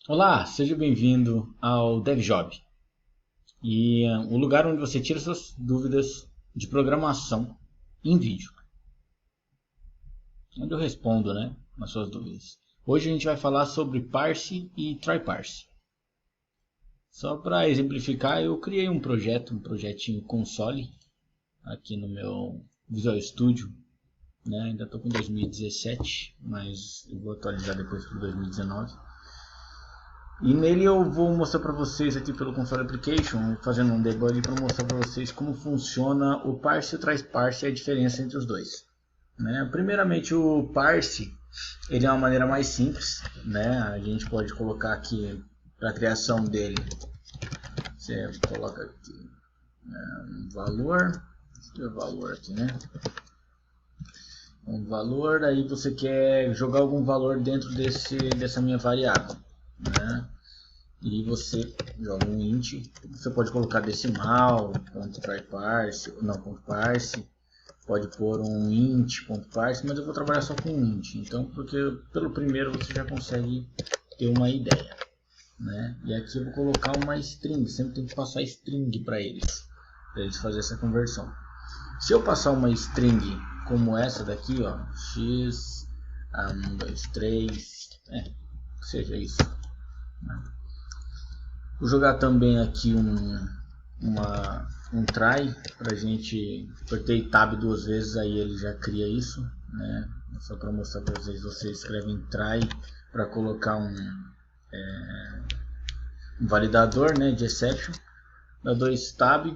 Olá, seja bem-vindo ao DevJob, o lugar onde você tira suas dúvidas de programação em vídeo, onde eu respondo, as suas dúvidas. Hoje a gente vai falar sobre parse e try-parse. Só para exemplificar, eu criei um projetinho console aqui no meu Visual Studio, Ainda estou com 2017, mas eu vou atualizar depois para 2019. E nele eu vou mostrar para vocês aqui pelo Console Application, fazendo um debug para mostrar para vocês como funciona o parse e o try-parse e a diferença entre os dois. Primeiramente, o parse ele é uma maneira mais simples, A gente pode colocar aqui para a criação dele, você coloca aqui um valor, aqui, um valor, aí você quer jogar algum valor dentro dessa minha variável, E você joga um int, você pode colocar decimal, ponto try-parse, não ponto parse, pode pôr um int, ponto parse, mas eu vou trabalhar só com int, então porque pelo primeiro você já consegue ter uma ideia, E aqui eu vou colocar uma string, sempre tem que passar string para eles fazerem essa conversão. Se eu passar uma string como essa daqui, ó, x, 1, 2, 3, que seja isso, Vou jogar também aqui um try para a gente. Apertei tab duas vezes, aí ele já cria isso, Só para mostrar para vocês, você escreve try para colocar um validador, de exception, dá dois tab,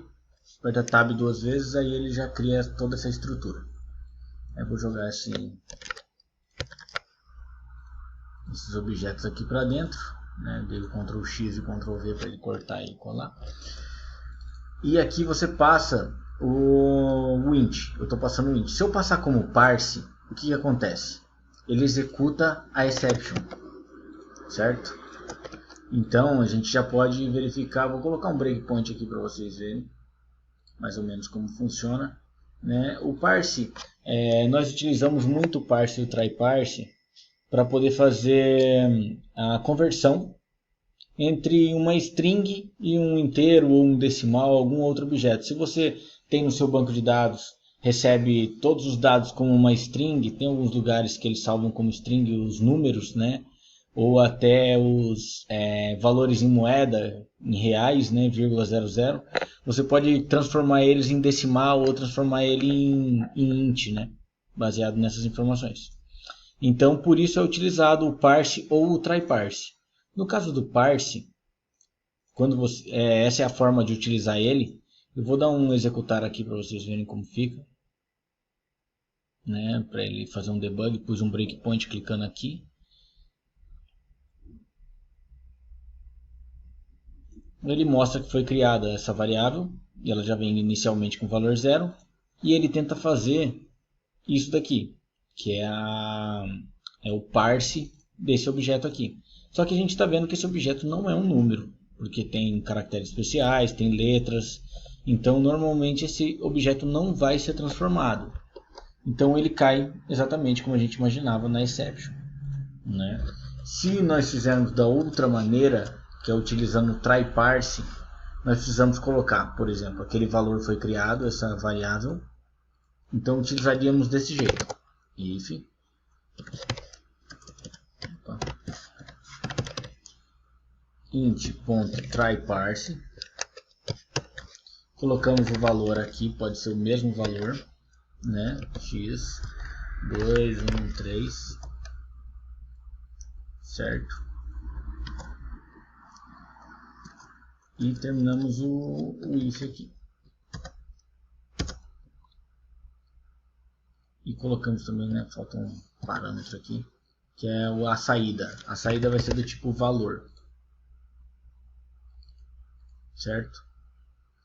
aperta tab duas vezes, aí ele já cria toda essa estrutura. Eu vou jogar esses objetos aqui para dentro. Dei Ctrl X e Ctrl V para ele cortar e colar. E aqui você passa o int. Eu estou passando o int. Se eu passar como parse, o que acontece? Ele executa a exception, certo? Então a gente já pode verificar. Vou colocar um breakpoint aqui para vocês verem mais ou menos como funciona. O parse, nós utilizamos muito o parse e o try-parse para poder fazer a conversão entre uma string e um inteiro ou um decimal, algum outro objeto. Se você tem no seu banco de dados, recebe todos os dados como uma string, tem alguns lugares que eles salvam como string os números, ou até os valores em moeda, em reais, vírgula 00, você pode transformar eles em decimal ou transformar ele em int, baseado nessas informações. Então, por isso é utilizado o parse ou o try-parse. No caso do parse, essa é a forma de utilizar ele. Eu vou dar um executar aqui para vocês verem como fica. Para ele fazer um debug, pus um breakpoint clicando aqui. Ele mostra que foi criada essa variável, e ela já vem inicialmente com valor 0. E ele tenta fazer isso daqui, que é o parse desse objeto aqui. Só que a gente está vendo que esse objeto não é um número, porque tem caracteres especiais, tem letras. Então, normalmente, esse objeto não vai ser transformado. Então, ele cai exatamente como a gente imaginava na exception. Se nós fizermos da outra maneira, que é utilizando o try-parse, nós precisamos colocar, por exemplo, aquele valor foi criado, essa variável. Então, utilizaríamos desse jeito. If int.tryparse, colocamos o valor aqui, pode ser o mesmo valor, x 213, certo? E terminamos o if aqui. E colocamos também, falta um parâmetro aqui, que é a saída. A saída vai ser do tipo valor, certo?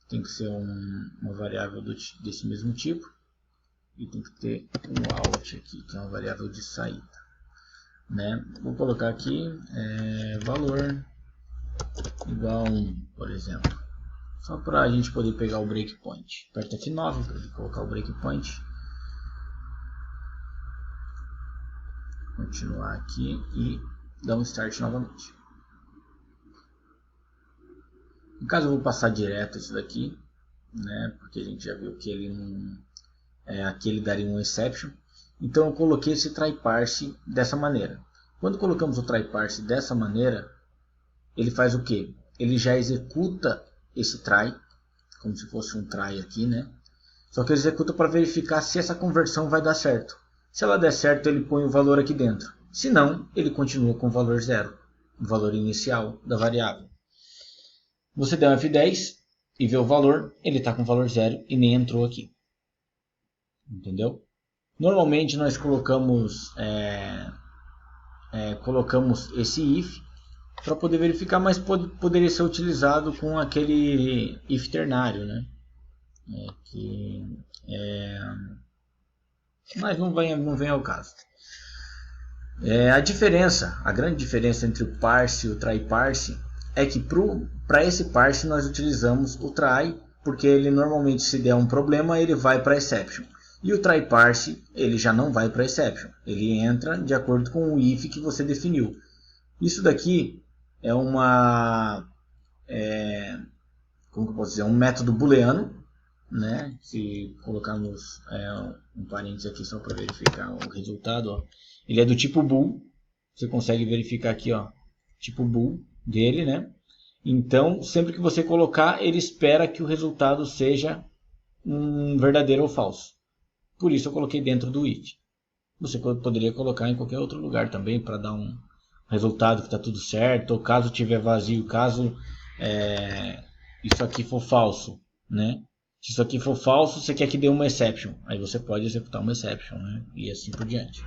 Tem que ser uma variável desse mesmo tipo. E tem que ter um out aqui, que é uma variável de saída. Vou colocar aqui valor igual a 1, por exemplo. Só para a gente poder pegar o breakpoint. Aperta F9 para colocar o breakpoint. Continuar aqui e dar um start novamente. No caso eu vou passar direto isso daqui, né? Porque a gente já viu que ele não, aqui ele daria um exception. Então eu coloquei esse try parse dessa maneira. Quando colocamos o try parse dessa maneira, ele faz o que? Ele já executa esse try, como se fosse um try aqui, né? Só que ele executa para verificar se essa conversão vai dar certo. Se ela der certo, ele põe o valor aqui dentro. Se não, ele continua com o valor 0, o valor inicial da variável. Você der um F10 e vê o valor, ele está com o valor 0 e nem entrou aqui. Entendeu? Normalmente nós colocamos esse if para poder verificar, mas poderia ser utilizado com aquele if ternário, né? Mas não vem ao caso. A grande diferença entre o parse e o try parse é que para esse parse nós utilizamos o try, porque ele normalmente, se der um problema, ele vai para exception. E o try parse, ele já não vai para exception, ele entra de acordo com o if que você definiu. Isso daqui é como que eu posso dizer, um método booleano, né? Se colocarmos um parênteses aqui só para verificar o resultado, ó. Ele é do tipo bool, você consegue verificar aqui, ó, tipo bool dele, né? Então, sempre que você colocar, ele espera que o resultado seja um verdadeiro ou falso. Por isso eu coloquei dentro do if. Você poderia colocar em qualquer outro lugar também para dar um resultado que está tudo certo, ou caso tiver vazio, caso isso aqui for falso, né? Se isso aqui for falso, você quer que dê uma exception, aí você pode executar uma exception, né? E assim por diante.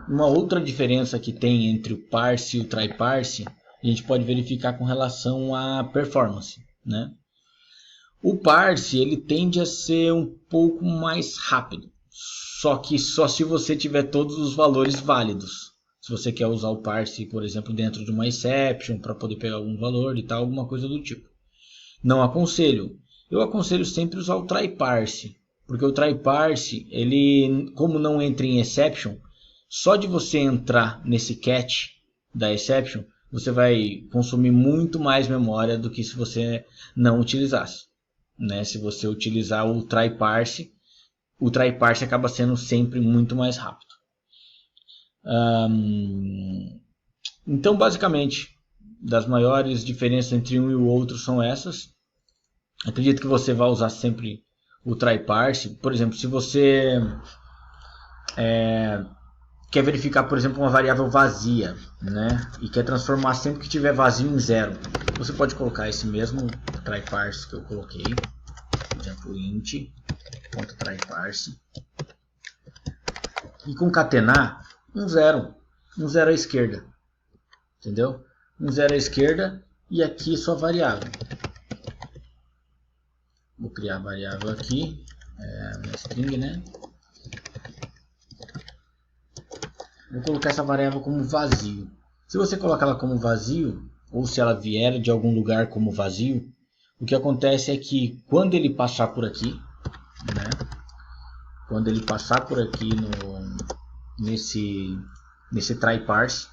Uma outra diferença que tem entre o parse e o try parse, a gente pode verificar com relação à performance, né? O parse ele tende a ser um pouco mais rápido, só que só se você tiver todos os valores válidos. Se você quer usar o parse, por exemplo, dentro de uma exception para poder pegar algum valor e tal, alguma coisa do tipo. Não aconselho. Eu aconselho sempre usar o try parse, porque o try parse, ele, como não entra em exception, só de você entrar nesse catch da exception, você vai consumir muito mais memória do que se você não utilizasse, né? Se você utilizar o try parse acaba sendo sempre muito mais rápido. Então, basicamente, das maiores diferenças entre um e o outro são essas. Acredito que você vai usar sempre o try parse. Por exemplo, se você quer verificar, por exemplo, uma variável vazia, né? E quer transformar sempre que tiver vazio em 0, você pode colocar esse mesmo try parse que eu coloquei, por exemplo, int.tryparse, e concatenar um 0 à esquerda, entendeu? Um 0 à esquerda e aqui sua variável. Vou criar a variável aqui, uma string, né? Vou colocar essa variável como vazio. Se você colocar ela como vazio, ou se ela vier de algum lugar como vazio, o que acontece é que quando ele passar por aqui, né? Quando ele passar por aqui nesse try parse,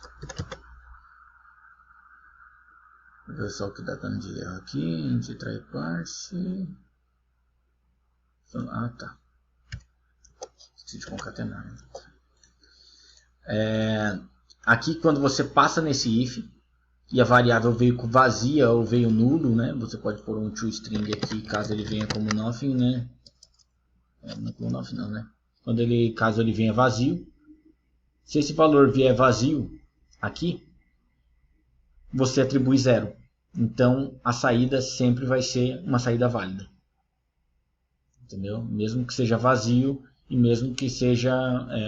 vou ver só o que está dando de erro aqui, de try parse. Tá. Esqueci de concatenar, né? Aqui quando você passa nesse if e a variável veio vazia ou veio nulo, né? Você pode pôr um toString aqui caso ele venha como nothing, né? Não é como nothing não, né? Caso ele venha vazio, se esse valor vier vazio aqui, você atribui 0. Então a saída sempre vai ser uma saída válida, entendeu? Mesmo que seja vazio e mesmo que seja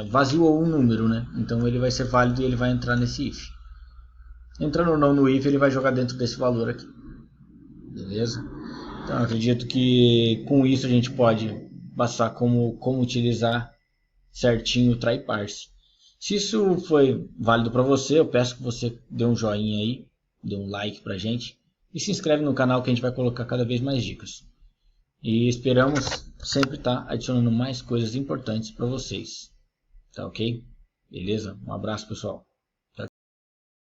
vazio ou um número, né? Então ele vai ser válido e ele vai entrar nesse if. Entrando ou não no if, ele vai jogar dentro desse valor aqui. Beleza? Então eu acredito que com isso a gente pode passar como utilizar certinho o try parse. Se isso foi válido para você, eu peço que você dê um joinha aí, dê um like pra gente e se inscreve no canal que a gente vai colocar cada vez mais dicas. E esperamos sempre estar adicionando mais coisas importantes para vocês. Tá ok? Beleza? Um abraço, pessoal.